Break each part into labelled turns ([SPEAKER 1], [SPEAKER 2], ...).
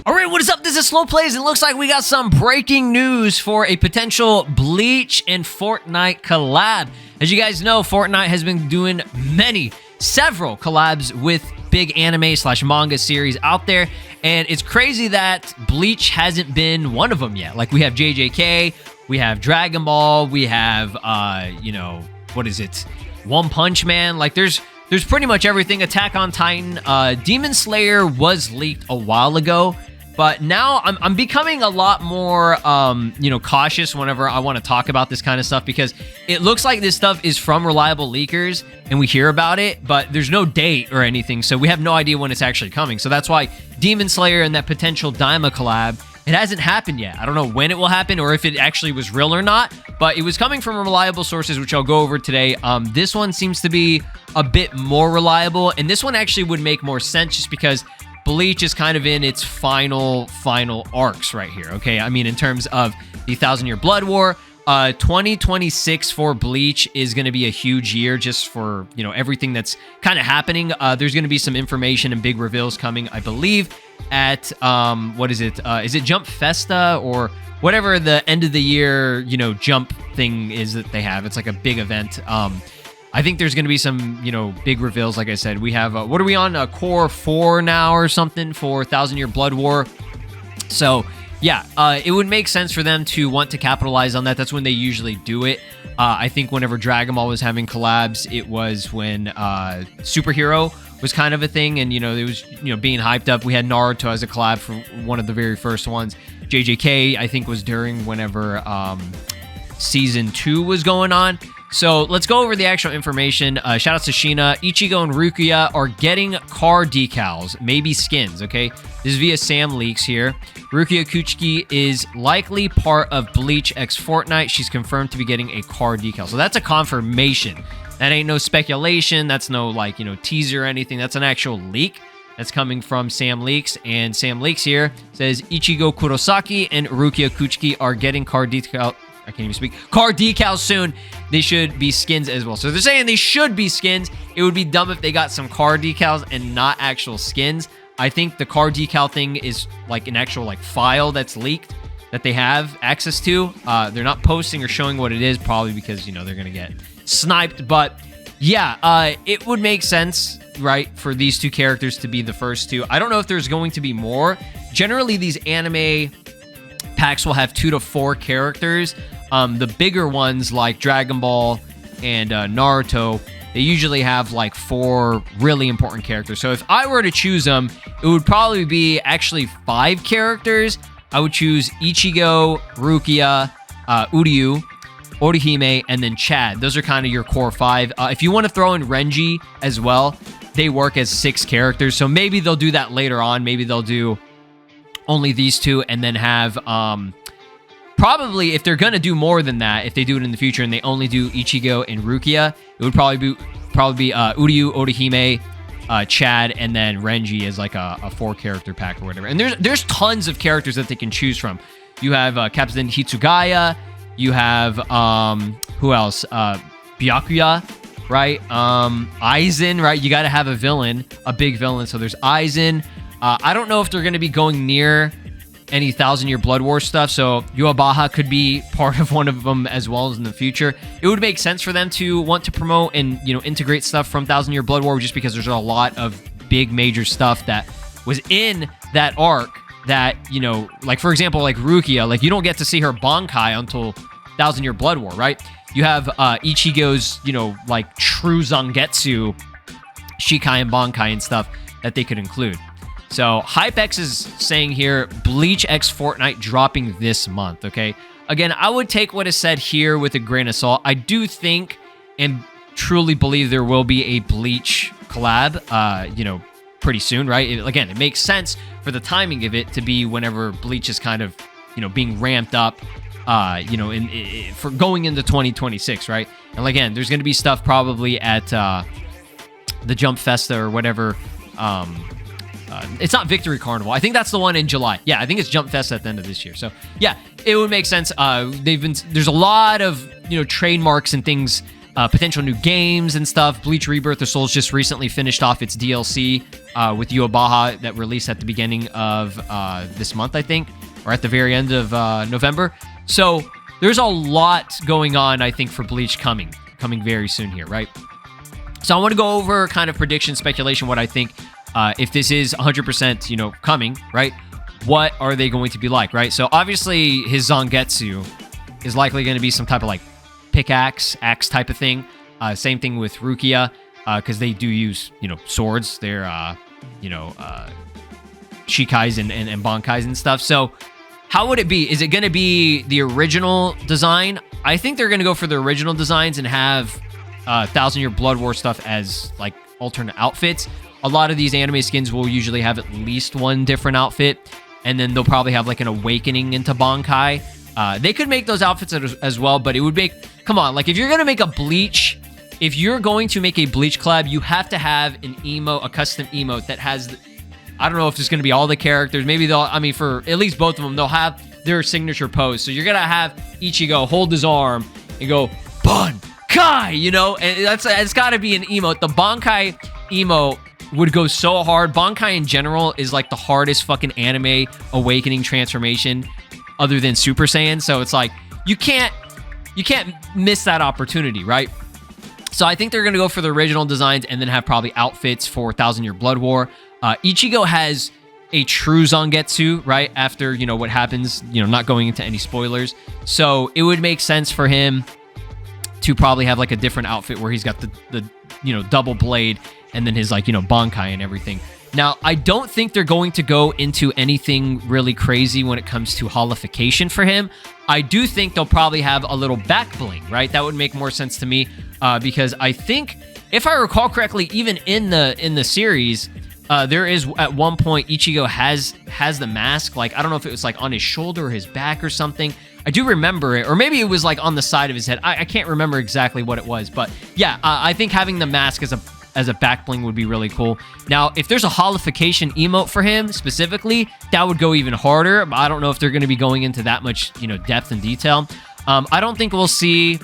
[SPEAKER 1] Alright, what is up? This is SLOplays. It looks like we got some breaking news for a potential Bleach and Fortnite collab. As you guys know, Fortnite has been doing several collabs with big anime / manga series out there, and it's crazy that Bleach hasn't been one of them yet. Like, we have JJK, we have Dragon Ball, we have, what is it? One Punch Man. Like, there's pretty much everything. Attack on Titan. Demon Slayer was leaked a while ago, but now I'm becoming a lot more, cautious whenever I want to talk about this kind of stuff, because it looks like this stuff is from reliable leakers and we hear about it, but there's no date or anything, so we have no idea when it's actually coming. So that's why Demon Slayer and that potential Daima collab, it hasn't happened yet. I don't know when it will happen or if it actually was real or not, but it was coming from reliable sources, which I'll go over today. This one seems to be a bit more reliable, and this one actually would make more sense just because Bleach is kind of in its final arcs right here, okay? I mean, in terms of the 1,000-Year Blood War, 2026 for Bleach is going to be a huge year just for, everything that's kind of happening. There's going to be some information and big reveals coming, I believe, at, is it Jump Festa or whatever the end of the year, jump thing is that they have. It's like a big event. I think there's going to be some, big reveals. Like I said, we have, what are we on? Core 4 now or something for 1,000-Year Blood War. So, yeah, it would make sense for them to want to capitalize on that. That's when they usually do it. I think whenever Dragon Ball was having collabs, it was when Superhero was kind of a thing, and, it was, being hyped up. We had Naruto as a collab for one of the very first ones. JJK, I think, was during whenever Season 2 was going on. So let's go over the actual information. Shout out to Sheena. Ichigo and Rukia are getting car decals, maybe skins, okay? This is via Sam Leaks here. Rukia Kuchiki is likely part of Bleach x Fortnite. She's confirmed to be getting a car decal. So that's a confirmation. That ain't no speculation. That's no, teaser or anything. That's an actual leak that's coming from Sam Leaks. And Sam Leaks here says Ichigo Kurosaki and Rukia Kuchiki are getting car decal. I can't even speak. Car decals soon. They should be skins as well. So they're saying they should be skins. It would be dumb if they got some car decals and not actual skins. I think the car decal thing is like an actual file that's leaked that they have access to. They're not posting or showing what it is, probably because, they're going to get sniped. But yeah, it would make sense, right, for these two characters to be the first two. I don't know if there's going to be more. Generally, these anime packs will have 2 to 4 characters. The bigger ones like Dragon Ball and Naruto, they usually have 4 really important characters. So if I were to choose them, it would probably be actually 5 characters. I would choose Ichigo, Rukia, Uryu, Orihime, and then Chad. Those are kind of your core 5. If you want to throw in Renji as well, they work as 6 characters. So maybe they'll do that later on. Maybe they'll do only these 2 and then have probably, if they're going to do more than that, if they do it in the future and they only do Ichigo and Rukia, it would probably be Uryu, Orihime, Chad, and then Renji as a 4-character pack or whatever. And there's tons of characters that they can choose from. You have Captain Hitsugaya, you have who else? Byakuya, right? Aizen, right? You got to have a villain, a big villain. So there's Aizen. I don't know if they're going to be going near any 1,000-Year Blood War stuff, so Yuabaha could be part of one of them as well as in the future. It would make sense for them to want to promote and, integrate stuff from 1,000-Year Blood War, just because there's a lot of big major stuff that was in that arc that, for example, Rukia, you don't get to see her Bankai until 1,000-Year Blood War, right? You have Ichigo's, true Zangetsu, Shikai and Bankai and stuff that they could include. So HypeX is saying here, Bleach x Fortnite dropping this month, okay? Again, I would take what is said here with a grain of salt. I do think and truly believe there will be a Bleach collab, pretty soon, right? It makes sense for the timing of it to be whenever Bleach is kind of, being ramped up, for going into 2026, right? And again, there's going to be stuff probably at the Jump Festa or whatever. It's not Victory Carnival. I think that's the one in July. Yeah, I think it's Jump Fest at the end of this year. So yeah, it would make sense. There's a lot of trademarks and things potential new games and stuff. Bleach Rebirth of Souls just recently finished off its DLC with Yuobaha that released at the beginning of this month, I think, or at the very end of November. So there's a lot going on, I think, for Bleach coming very soon here, right? So I want to go over kind of prediction, speculation, what I think if this is 100%, you know, coming, right? What are they going to be like, right? So obviously his Zangetsu is likely going to be some type of like pickaxe, axe type of thing. Same thing with Rukia, because they do use, you know, swords. They're, Shikais and Bankais and stuff. So how would it be? Is it going to be the original design? I think they're going to go for the original designs and have 1,000 Year Blood War stuff as like alternate outfits. A lot of these anime skins will usually have at least one different outfit, and then they'll probably have like an awakening into Bankai. They could make those outfits as well, but it would make... Come on, like if you're going to make a Bleach... If you're going to make a Bleach collab, you have to have an emote, a custom emote that has... I don't know if it's going to be all the characters. Maybe they'll... I mean, for at least both of them, they'll have their signature pose. So you're going to have Ichigo hold his arm and go, Bankai, you know? And it's got to be an emote. The Bankai emote would go so hard. Bankai in general is like the hardest fucking anime awakening transformation other than Super Saiyan. So it's like, you can't miss that opportunity, right? So I think they're going to go for the original designs and then have probably outfits for 1,000 Year Blood War. Ichigo has a true Zangetsu, right? After, you know, what happens, you know, not going into any spoilers. So it would make sense for him to probably have like a different outfit where he's got the you know, double blade and then his like, you know, Bankai and everything. Now, I don't think they're going to go into anything really crazy when it comes to holification for him. I do think they'll probably have a little back bling, right? That would make more sense to me because I think, if I recall correctly, even in the series, there is at one point Ichigo has the mask. Like, I don't know if it was like on his shoulder or his back or something. I do remember it, or maybe it was like on the side of his head. I can't remember exactly what it was, but yeah, I think having the mask as a back bling would be really cool. Now, if there's a holification emote for him specifically, that would go even harder. I don't know if they're going to be going into that much, you know, depth and detail. I don't think we'll see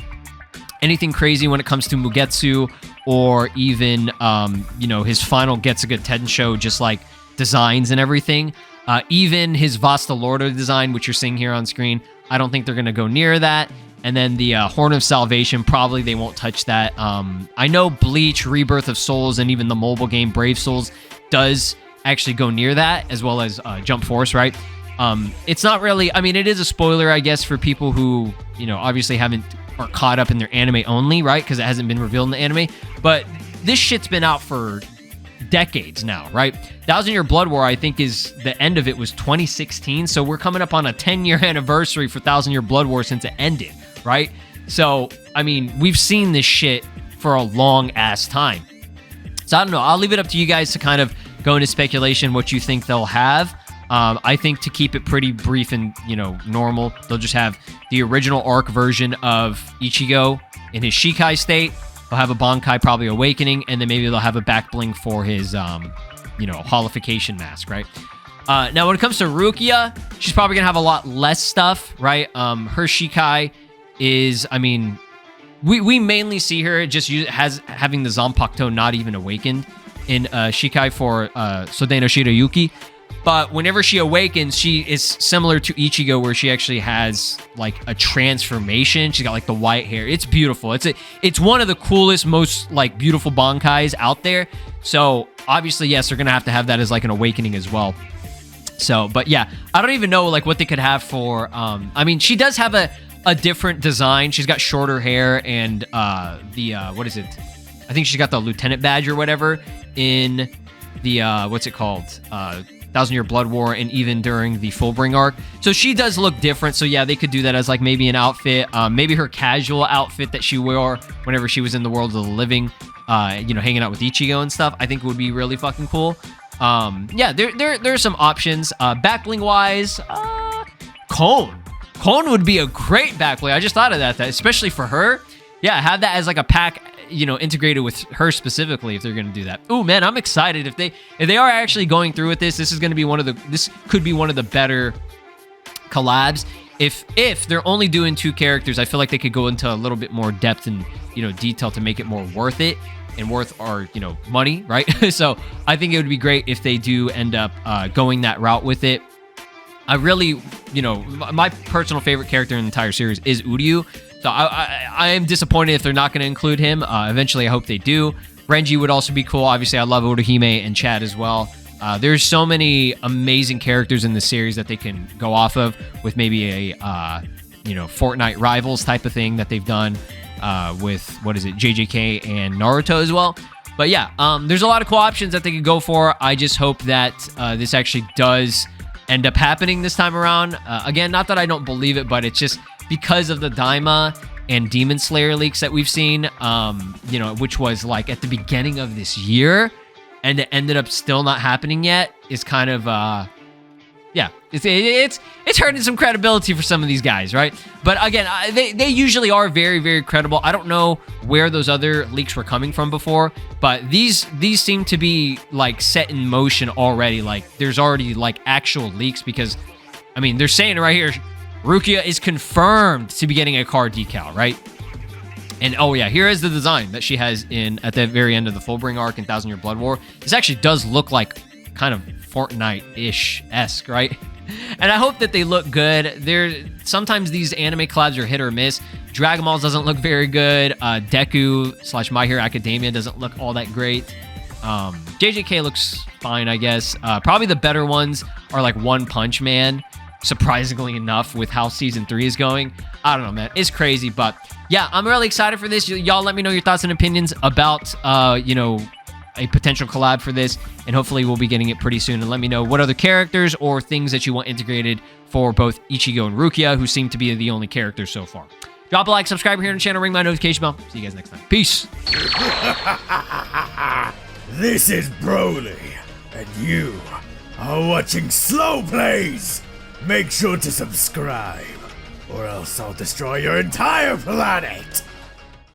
[SPEAKER 1] anything crazy when it comes to Mugetsu or even, you know, his final Getsuga Tensho, just like designs and everything. Even his Vasta Lordo design, which you're seeing here on screen, I don't think they're going to go near that. And then the Horn of Salvation, probably they won't touch that. I know Bleach, Rebirth of Souls, and even the mobile game Brave Souls does actually go near that, as well as Jump Force, right? It's not really... I mean, it is a spoiler, I guess, for people who, you know, obviously are caught up in their anime only, right? Because it hasn't been revealed in the anime. But this shit's been out for decades now, right? 1,000 Year Blood War, I think, is the end of it was 2016. So we're coming up on a 10-year anniversary for 1,000 Year Blood War since it ended, right? So, I mean, we've seen this shit for a long-ass time. So I don't know. I'll leave it up to you guys to kind of go into speculation what you think they'll have. I think to keep it pretty brief and, you know, normal, they'll just have the original arc version of Ichigo in his Shikai state. They'll have a Bankai probably awakening, and then maybe they'll have a back bling for his, you know, holification mask, right? Now, when it comes to Rukia, she's probably going to have a lot less stuff, right? Her Shikai is, I mean, we mainly see her just having the Zanpakuto not even awakened in Shikai for Sodeno Shirayuki. But whenever she awakens, she is similar to Ichigo, where she actually has like a transformation. She's got like the white hair. It's beautiful. It's one of the coolest, most like beautiful Bankais out there. So obviously, yes, they're gonna have to have that as like an awakening as well. So, but yeah, I don't even know like what they could have for. I mean, she does have a different design. She's got shorter hair and what is it? I think she's got the lieutenant badge or whatever in the what's it called? 1,000 Year Blood War, and even during the Fullbring arc. So she does look different. So yeah, they could do that as like maybe an outfit, maybe her casual outfit that she wore whenever she was in the world of the living, you know, hanging out with Ichigo and stuff. I think would be really fucking cool. Yeah, there's some options. Backbling wise, Cone would be a great backbling. I just thought of that, especially for her. Yeah, have that as like a pack, you know, integrated with her specifically if they're going to do that. Ooh, man, I'm excited. If they are actually going through with this, this could be one of the better collabs. if they're only doing 2 characters, I feel like they could go into a little bit more depth and, detail to make it more worth it and worth our, money, right? So I think it would be great if they do end up going that route with it. I really, my personal favorite character in the entire series is Uryu. So I am disappointed if they're not going to include him. Eventually, I hope they do. Renji would also be cool. Obviously, I love Orihime and Chad as well. There's so many amazing characters in the series that they can go off of with maybe a, Fortnite Rivals type of thing that they've done with, JJK and Naruto as well. But yeah, there's a lot of cool options that they could go for. I just hope that this actually does end up happening this time around. Again, not that I don't believe it, but it's just because of the Daima and Demon Slayer leaks that we've seen, which was like at the beginning of this year, and it ended up still not happening yet, is kind of, it's hurting some credibility for some of these guys, right? But again, they usually are very, very credible. I don't know where those other leaks were coming from before, but these seem to be like set in motion already. Like there's already like actual leaks because, I mean, they're saying it right here, Rukia is confirmed to be getting a card decal, right? And oh yeah, here is the design that she has at the very end of the Fullbring arc in 1000 Year Blood War. This actually does look like kind of Fortnite-ish-esque, right? And I hope that they look good. Sometimes these anime collabs are hit or miss. Dragon Balls doesn't look very good. Deku / My Hero Academia doesn't look all that great. JJK looks fine, I guess. Probably the better ones are like One Punch Man, surprisingly enough, with how Season 3 is going. I don't know, man. It's crazy, but yeah, I'm really excited for this. Y'all let me know your thoughts and opinions about, a potential collab for this, and hopefully we'll be getting it pretty soon. And let me know what other characters or things that you want integrated for both Ichigo and Rukia, who seem to be the only characters so far. Drop a like, subscribe here on the channel, ring my notification bell. See you guys next time. Peace.
[SPEAKER 2] This is Broly, and you are watching SLOplays. Make sure to subscribe, or else I'll destroy your entire planet.